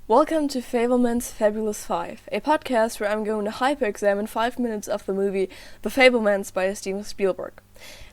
Welcome to Fabelman's Fabulous 5, a podcast where I'm going to hyper-examine 5 minutes of the movie The Fabelmans by Steven Spielberg.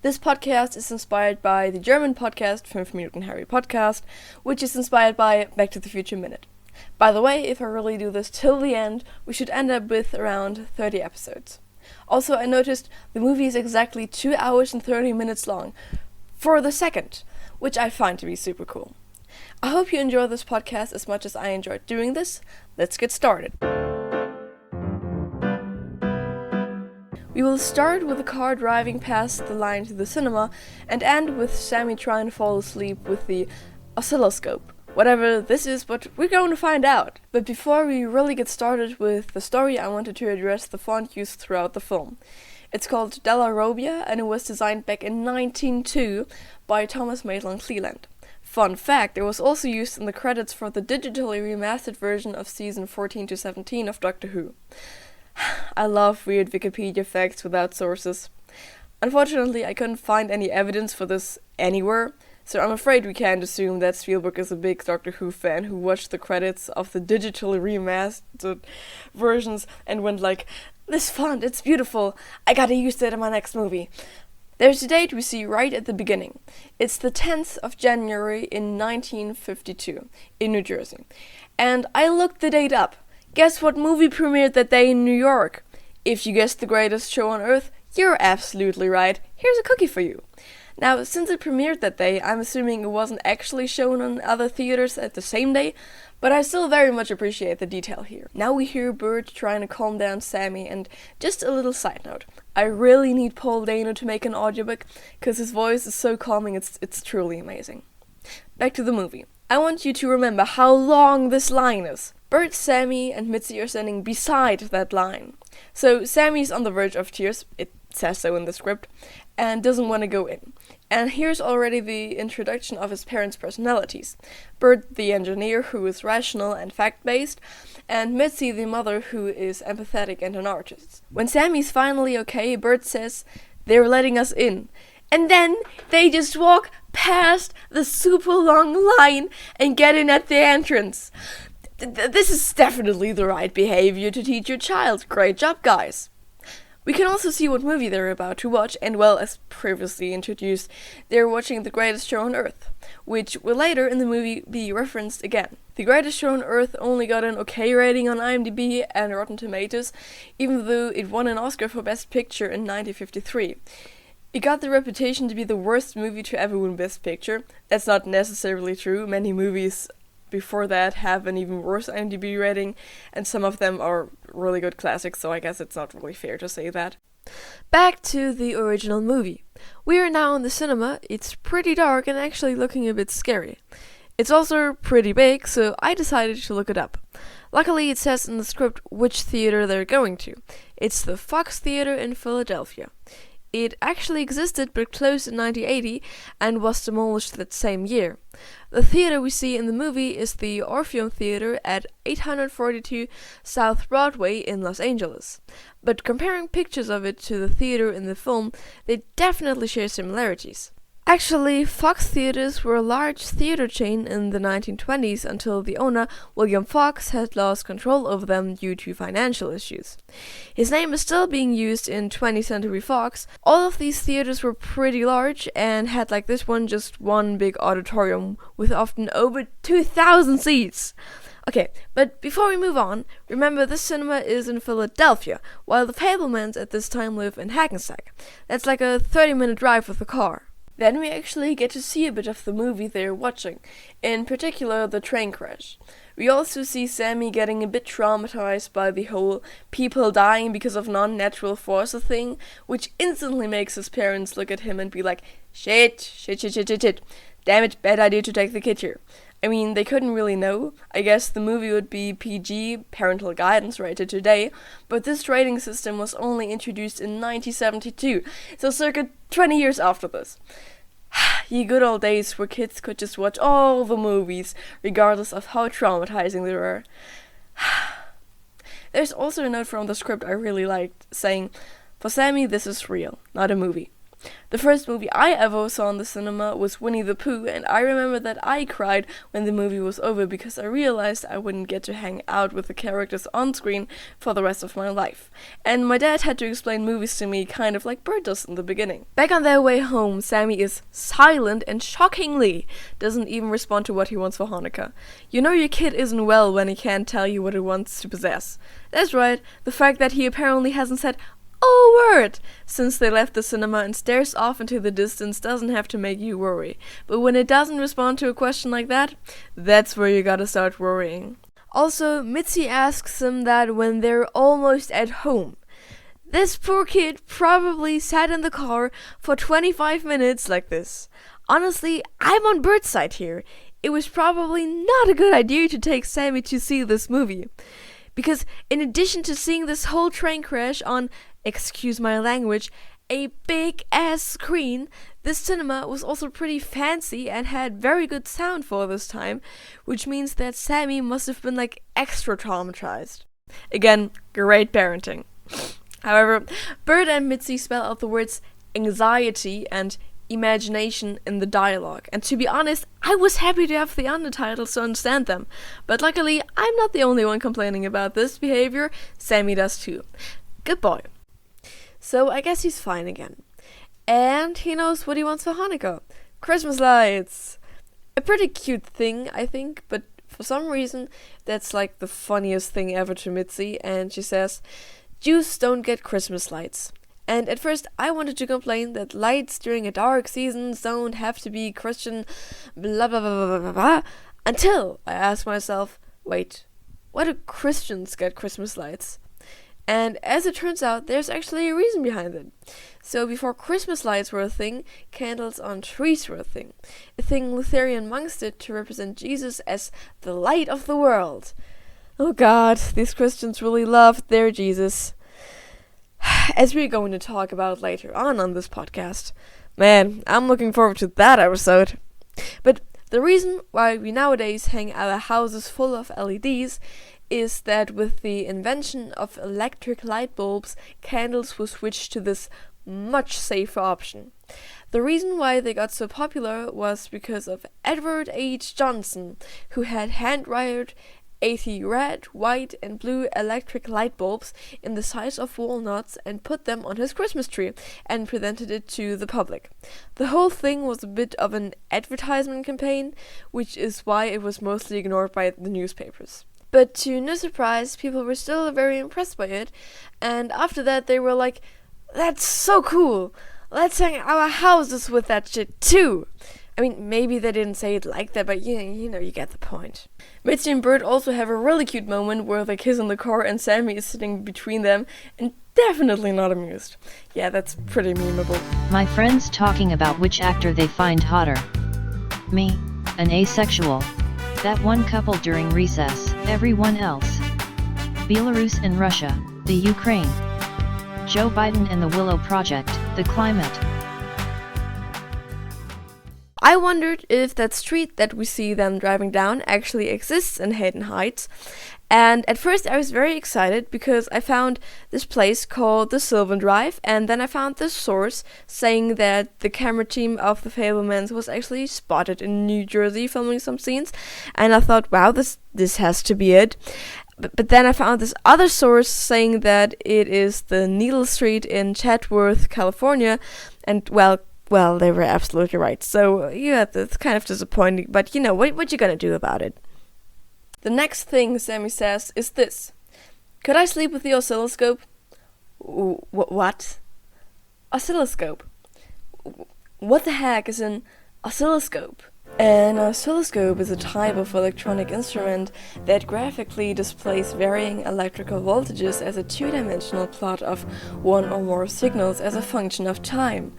This podcast is inspired by the German podcast 5 Minuten Harry Podcast, which is inspired by Back to the Future Minute. By the way, if I really do this till the end, we should end up with around 30 episodes. Also, I noticed the movie is exactly 2 hours and 30 minutes long, for the second, which I find to be super cool. I hope you enjoy this podcast as much as I enjoyed doing this. Let's get started. We will start with the car driving past the line to the cinema and end with Sammy trying to fall asleep with the oscilloscope. Whatever this is, but we're going to find out. But before we really get started with the story, I wanted to address the font used throughout the film. It's called Della Robbia and it was designed back in 1902 by Thomas Maitland Cleland. Fun fact, it was also used in the credits for the digitally remastered version of season 14 to 17 of Doctor Who. I love weird Wikipedia facts without sources. Unfortunately, I couldn't find any evidence for this anywhere, so I'm afraid we can't assume that Spielberg is a big Doctor Who fan who watched the credits of the digitally remastered versions and went like, "This font, it's beautiful, I gotta use that in my next movie." There's a date we see right at the beginning. It's the 10th of January in 1952 in New Jersey. And I looked the date up. Guess what movie premiered that day in New York? If you guessed The Greatest Show on Earth, you're absolutely right. Here's a cookie for you. Now, since it premiered that day, I'm assuming it wasn't actually shown in other theaters at the same day, but I still very much appreciate the detail here. Now we hear Bert trying to calm down Sammy, and just a little side note. I really need Paul Dano to make an audiobook, because his voice is so calming, it's truly amazing. Back to the movie. I want you to remember how long this line is. Bert, Sammy, and Mitzi are standing beside that line. So Sammy's on the verge of tears, it says so in the script, and doesn't want to go in. And here's already the introduction of his parents' personalities. Bert, the engineer, who is rational and fact-based, and Mitzi, the mother, who is empathetic and an artist. When Sammy's finally okay, Bert says, "They're letting us in." And then they just walk past the super long line and get in at the entrance. This is definitely the right behavior to teach your child. Great job, guys. We can also see what movie they're about to watch, and well, as previously introduced, they're watching The Greatest Show on Earth, which will later in the movie be referenced again. The Greatest Show on Earth only got an okay rating on IMDb and Rotten Tomatoes, even though it won an Oscar for Best Picture in 1953. It got the reputation to be the worst movie to ever win Best Picture. That's not necessarily true. Many movies before that have an even worse IMDb rating, and some of them are really good classics, so I guess it's not really fair to say that. Back to the original movie. We are now in the cinema. It's pretty dark and actually looking a bit scary. It's also pretty big, so I decided to look it up. Luckily, it says in the script which theater they're going to. It's the Fox Theater in Philadelphia. It actually existed but closed in 1980 and was demolished that same year. The theater we see in the movie is the Orpheum Theater at 842 South Broadway in Los Angeles. But comparing pictures of it to the theater in the film, they definitely share similarities. Actually, Fox Theaters were a large theater chain in the 1920s until the owner, William Fox, had lost control over them due to financial issues. His name is still being used in 20th Century Fox. All of these theaters were pretty large and had, like this one, just one big auditorium with often over 2,000 seats. Okay, but before we move on, remember this cinema is in Philadelphia, while the Fabelmans at this time live in Hackensack. That's like a 30-minute drive with a car. Then we actually get to see a bit of the movie they're watching, in particular the train crash. We also see Sammy getting a bit traumatized by the whole people dying because of non-natural forces thing, which instantly makes his parents look at him and be like, shit, damn it, bad idea to take the kid here. I mean, they couldn't really know. I guess the movie would be PG, parental guidance rated today, but this rating system was only introduced in 1972, so circa 20 years after this. Ye good old days where kids could just watch all the movies, regardless of how traumatizing they were. There's also a note from the script I really liked, saying, "For Sammy, this is real, not a movie." The first movie I ever saw in the cinema was Winnie the Pooh, and I remember that I cried when the movie was over because I realized I wouldn't get to hang out with the characters on screen for the rest of my life. And my dad had to explain movies to me kind of like Bert does in the beginning. Back on their way home, Sammy is silent and shockingly doesn't even respond to what he wants for Hanukkah. You know your kid isn't well when he can't tell you what he wants to possess. That's right, the fact that he apparently hasn't said "oh word" since they left the cinema and stares off into the distance doesn't have to make you worry. But when it doesn't respond to a question like that, that's where you gotta start worrying. Also, Mitzi asks him that when they're almost at home. This poor kid probably sat in the car for 25 minutes like this. Honestly, I'm on Bert's side here. It was probably not a good idea to take Sammy to see this movie. Because in addition to seeing this whole train crash on, excuse my language, a big-ass screen, this cinema was also pretty fancy and had very good sound for this time, which means that Sammy must have been like extra traumatized. Again, great parenting. However, Bert and Mitzi spell out the words anxiety and imagination in the dialogue, and to be honest, I was happy to have the undertitles to understand them, but luckily I'm not the only one complaining about this behavior. Sammy does too. Good boy. So I guess he's fine again, and he knows what he wants for Hanukkah. Christmas lights. A pretty cute thing, I think, but for some reason that's like the funniest thing ever to Mitzi, and she says Jews don't get Christmas lights. And at first I wanted to complain that lights during a dark season don't have to be Christian blah blah blah blah blah blah, until I asked myself, wait, why do Christians get Christmas lights? And as it turns out, there's actually a reason behind it. So before Christmas lights were a thing, candles on trees were a thing Lutheran monks did to represent Jesus as the light of the world. Oh god, these Christians really loved their Jesus. As we're going to talk about later on this podcast. Man, I'm looking forward to that episode. But the reason why we nowadays hang our houses full of LEDs is that with the invention of electric light bulbs, candles were switched to this much safer option. The reason why they got so popular was because of Edward H. Johnson, who had hand-wired 80 red, white, and blue electric light bulbs in the size of walnuts and put them on his Christmas tree and presented it to the public. The whole thing was a bit of an advertisement campaign, which is why it was mostly ignored by the newspapers. But to no surprise, people were still very impressed by it, and after that they were like, "That's so cool! Let's hang our houses with that shit too!" I mean, maybe they didn't say it like that, but you know, you get the point. Mitzi and Bert also have a really cute moment where they kiss in the car and Sammy is sitting between them and definitely not amused. Yeah, that's pretty memeable. My friends talking about which actor they find hotter. Me, an asexual. That one couple during recess, everyone else. Belarus and Russia, the Ukraine. Joe Biden and the Willow Project, the climate. I wondered if that street that we see them driving down actually exists in Hayden Heights, and at first I was very excited because I found this place called the Sylvan Drive, and then I found this source saying that the camera team of the Fabelmans was actually spotted in New Jersey filming some scenes, and I thought, wow, this has to be it. But then I found this other source saying that it is the Needle Street in Chatsworth, California, and well, they were absolutely right. So, yeah, that's kind of disappointing, but you know, what you gonna do about it? The next thing Sammy says is this. Could I sleep with the oscilloscope? What? Oscilloscope. What the heck is an oscilloscope? An oscilloscope is a type of electronic instrument that graphically displays varying electrical voltages as a two-dimensional plot of one or more signals as a function of time.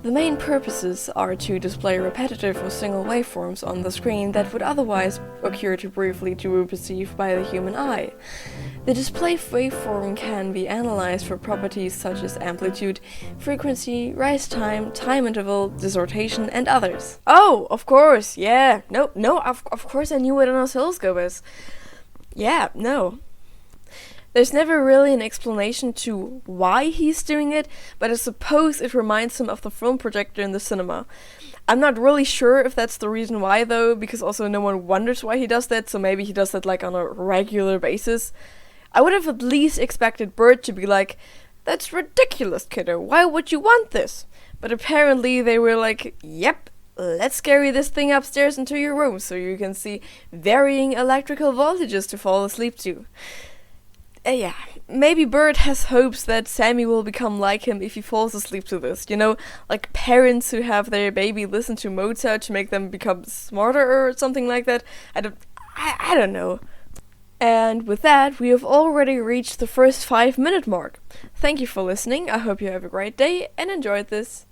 The main purposes are to display repetitive or single waveforms on the screen that would otherwise occur too briefly to be perceived by the human eye. The displayed waveform can be analyzed for properties such as amplitude, frequency, rise time, time interval, distortion, and others. Oh, of course, yeah. No, of course I knew what an oscilloscope is. Yeah, no. There's never really an explanation to why he's doing it, but I suppose it reminds him of the film projector in the cinema. I'm not really sure if that's the reason why though, because also no one wonders why he does that, so maybe he does that like on a regular basis. I would have at least expected Bert to be like, "That's ridiculous, kiddo, why would you want this?" But apparently they were like, "Yep, let's carry this thing upstairs into your room so you can see varying electrical voltages to fall asleep to." Yeah, maybe Bert has hopes that Sammy will become like him if he falls asleep to this. You know, like parents who have their baby listen to Mozart to make them become smarter or something like that. I don't know. And with that, we have already reached the first 5-minute mark. Thank you for listening. I hope you have a great day and enjoyed this.